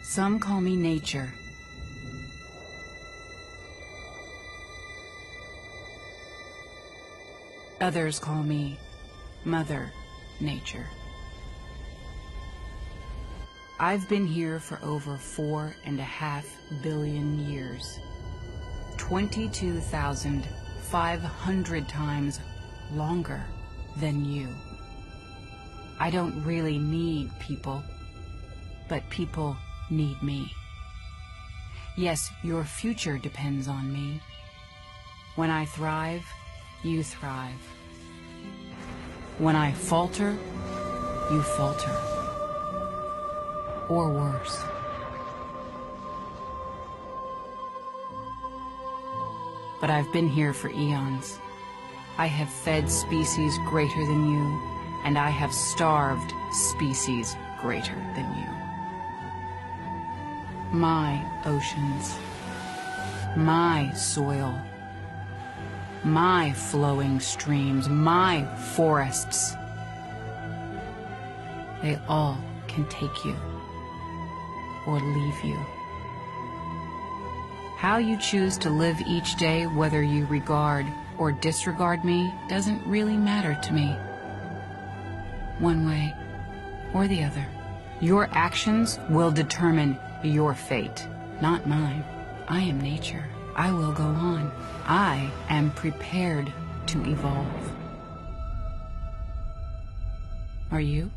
Some call me nature. Others call me Mother Nature. I've been here for over 4.5 billion years. 22,500 times longer than you. I don't really need people, but people need me. Yes, your future depends on me. When I thrive, you thrive. When I falter, you falter. Or worse. But I've been here for eons. I have fed species greater than you, and I have starved species greater than you. My oceans, my soil, my flowing streams, my forests, they all can take you or leave you. How you choose to live each day, whether you regard or disregard me, doesn't really matter to me. One way or the other. Your actions will determine your fate, not mine. I am nature. I will go on. I am prepared to evolve. Are you?